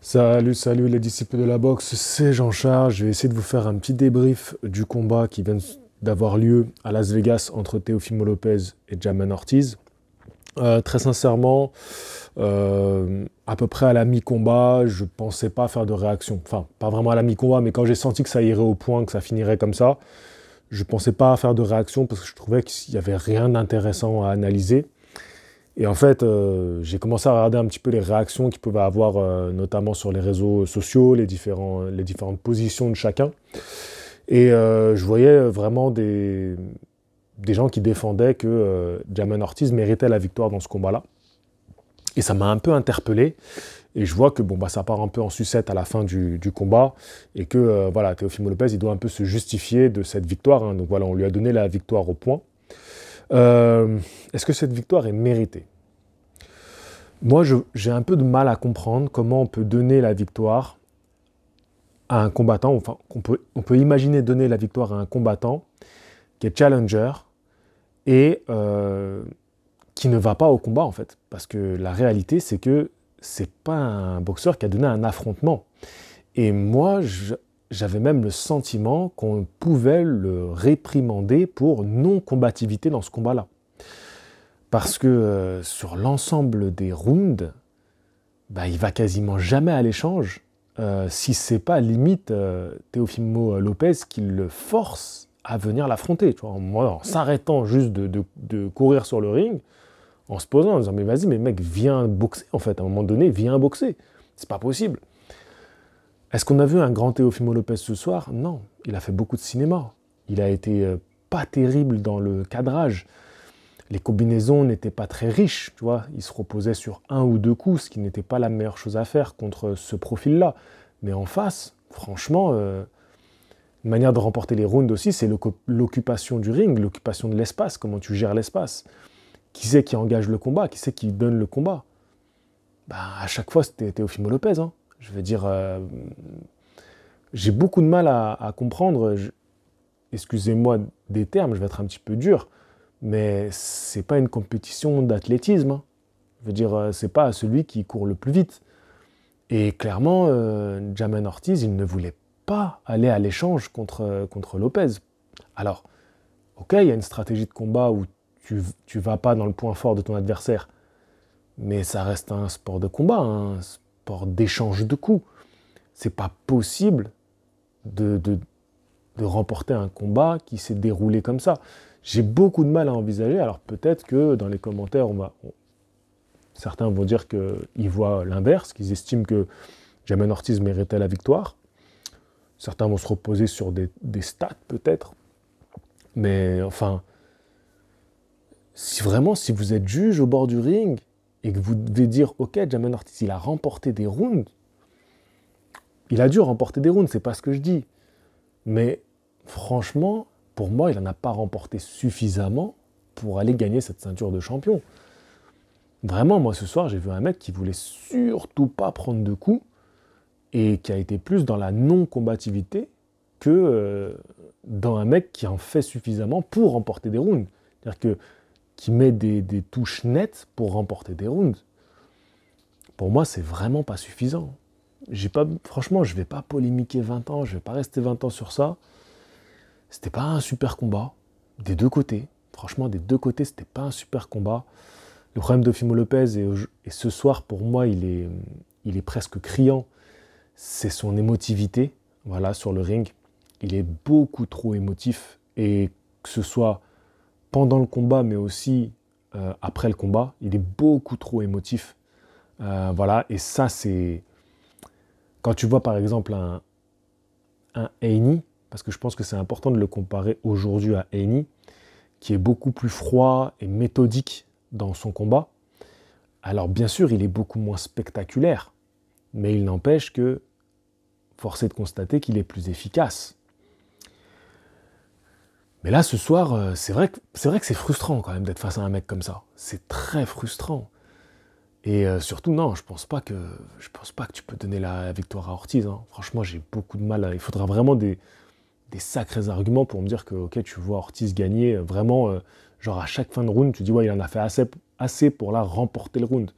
Salut, salut les disciples de la boxe, c'est Jean-Charles. Je vais essayer de vous faire un petit débrief du combat qui vient d'avoir lieu à Las Vegas entre Teofimo Lopez et Jamel Ortiz. Très sincèrement, à peu près à la mi-combat, je pensais pas faire de réaction. Enfin, pas vraiment à la mi-combat, mais quand j'ai senti que ça irait au point, que ça finirait comme ça, je pensais pas faire de réaction parce que je trouvais qu'il n'y avait rien d'intéressant à analyser. Et en fait, j'ai commencé à regarder un petit peu les réactions qu'il pouvait avoir, notamment sur les réseaux sociaux, les différentes positions de chacun. Et je voyais vraiment des gens qui défendaient que Jamel Ortiz méritait la victoire dans ce combat-là. Et ça m'a un peu interpellé. Et je vois que bon, bah, ça part un peu en sucette à la fin du combat. Et que voilà, Teofimo Lopez, il doit un peu se justifier de cette victoire, hein. Donc voilà, on lui a donné la victoire au point. Est-ce que cette victoire est méritée? Moi, j'ai un peu de mal à comprendre comment on peut donner la victoire à un combattant, enfin, on peut imaginer donner la victoire à un combattant qui est challenger et qui ne va pas au combat, en fait. Parce que la réalité, c'est que c'est pas un boxeur qui a donné un affrontement. Et moi, j'avais même le sentiment qu'on pouvait le réprimander pour non-combativité dans ce combat-là. Parce que sur l'ensemble des rounds, bah, il va quasiment jamais à l'échange, si c'est pas limite Teofimo Lopez qui le force à venir l'affronter. Tu vois, en s'arrêtant juste de courir sur le ring, en se posant, en disant mais vas-y, mais mec, viens boxer en fait, à un moment donné, viens boxer. C'est pas possible. Est-ce qu'on a vu un grand Teofimo Lopez ce soir? Non, il a fait beaucoup de cinéma. Il a été pas terrible dans le cadrage. Les combinaisons n'étaient pas très riches, tu vois. Il se reposait sur un ou deux coups, ce qui n'était pas la meilleure chose à faire contre ce profil-là. Mais en face, franchement, une manière de remporter les rounds aussi, c'est l'occupation du ring, l'occupation de l'espace, comment tu gères l'espace. Qui c'est qui engage le combat? Qui c'est qui donne le combat? Bah, à chaque fois, c'était Teofimo Lopez, hein. Je veux dire, j'ai beaucoup de mal à comprendre, excusez-moi des termes, je vais être un petit peu dur, mais c'est pas une compétition d'athlétisme, hein. Je veux dire, c'est pas celui qui court le plus vite. Et clairement, Jamel Ortiz, il ne voulait pas aller à l'échange contre Lopez. Alors, ok, il y a une stratégie de combat où tu vas pas dans le point fort de ton adversaire, mais ça reste un sport de combat, un sport d'échange de coups. C'est pas possible de remporter un combat qui s'est déroulé comme ça. J'ai beaucoup de mal à envisager, alors peut-être que dans les commentaires, certains vont dire qu'ils voient l'inverse, qu'ils estiment que Jamel Ortiz méritait la victoire. Certains vont se reposer sur des stats peut-être. Mais enfin, si vous êtes juge au bord du ring et que vous devez dire, ok, Jamel Ortiz, il a remporté des rounds, il a dû remporter des rounds, c'est pas ce que je dis. Mais franchement, pour moi, il n'en a pas remporté suffisamment pour aller gagner cette ceinture de champion. Vraiment, moi ce soir, j'ai vu un mec qui voulait surtout pas prendre de coups et qui a été plus dans la non-combativité que dans un mec qui en fait suffisamment pour remporter des rounds. C'est-à-dire qui met des touches nettes pour remporter des rounds. Pour moi, c'est vraiment pas suffisant. Franchement, je vais pas polémiquer 20 ans, je vais pas rester 20 ans sur ça. C'était pas un super combat, des deux côtés. Franchement, des deux côtés, c'était pas un super combat. Le problème de Teofimo Lopez, et ce soir, pour moi, il est presque criant, c'est son émotivité, voilà, sur le ring. Il est beaucoup trop émotif, et que ce soit pendant le combat, mais aussi après le combat, il est beaucoup trop émotif. Voilà, et ça, c'est... Quand tu vois, par exemple, un Haney, parce que je pense que c'est important de le comparer aujourd'hui à Haney, qui est beaucoup plus froid et méthodique dans son combat. Alors bien sûr, il est beaucoup moins spectaculaire, mais il n'empêche que, force est de constater qu'il est plus efficace. Mais là, ce soir, c'est vrai que c'est frustrant quand même d'être face à un mec comme ça. C'est très frustrant. Et surtout, non, je pense pas que tu peux donner la victoire à Ortiz, hein. Franchement, j'ai beaucoup de mal. Il faudra vraiment des sacrés arguments pour me dire que, ok, tu vois Ortiz gagner, vraiment, genre à chaque fin de round, tu dis, ouais, il en a fait assez pour là remporter le round.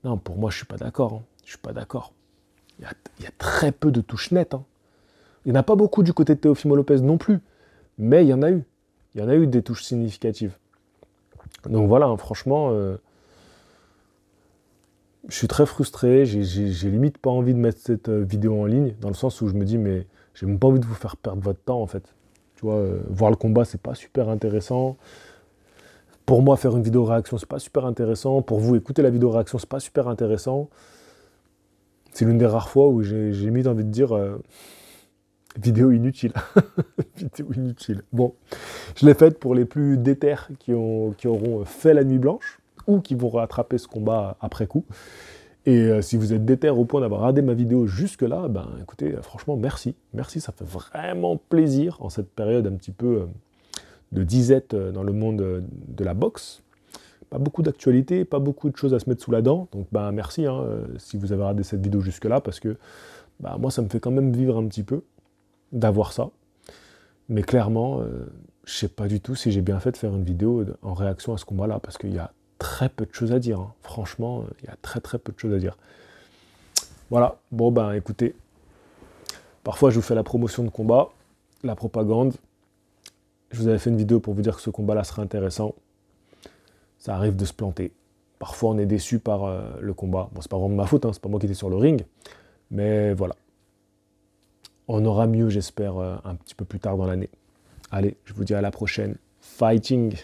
Non, pour moi, je suis pas d'accord, hein. Je suis pas d'accord. il y a très peu de touches nettes. Hein. Il n'y en a pas beaucoup du côté de Teofimo Lopez non plus, mais il y en a eu. Il y en a eu des touches significatives. Donc voilà, hein, franchement, je suis très frustré. J'ai limite pas envie de mettre cette vidéo en ligne, dans le sens où je me dis, mais j'ai même pas envie de vous faire perdre votre temps, en fait. Tu vois, voir le combat, c'est pas super intéressant. Pour moi, faire une vidéo réaction, c'est pas super intéressant. Pour vous, écouter la vidéo réaction, c'est pas super intéressant. C'est l'une des rares fois où j'ai limite envie de dire vidéo inutile. Vidéo inutile. Bon, je l'ai faite pour les plus déter qui auront fait la nuit blanche ou qui vont rattraper ce combat après coup. Et si vous êtes déter au point d'avoir regardé ma vidéo jusque-là, ben écoutez, franchement, merci. Merci, ça fait vraiment plaisir en cette période un petit peu de disette dans le monde de la boxe. Pas beaucoup d'actualité, pas beaucoup de choses à se mettre sous la dent. Donc bah merci hein, si vous avez regardé cette vidéo jusque-là, parce que bah, moi ça me fait quand même vivre un petit peu d'avoir ça. Mais clairement, je sais pas du tout si j'ai bien fait de faire une vidéo en réaction à ce combat-là, parce qu'il y a très peu de choses à dire. Hein. Franchement, il y a très peu de choses à dire. Voilà, bon ben écoutez, parfois je vous fais la promotion de combat, la propagande. Je vous avais fait une vidéo pour vous dire que ce combat-là serait intéressant. Ça arrive de se planter. Parfois, on est déçu par le combat. Bon, c'est pas vraiment de ma faute, hein, c'est pas moi qui étais sur le ring. Mais voilà. On aura mieux, j'espère, un petit peu plus tard dans l'année. Allez, je vous dis à la prochaine. Fighting!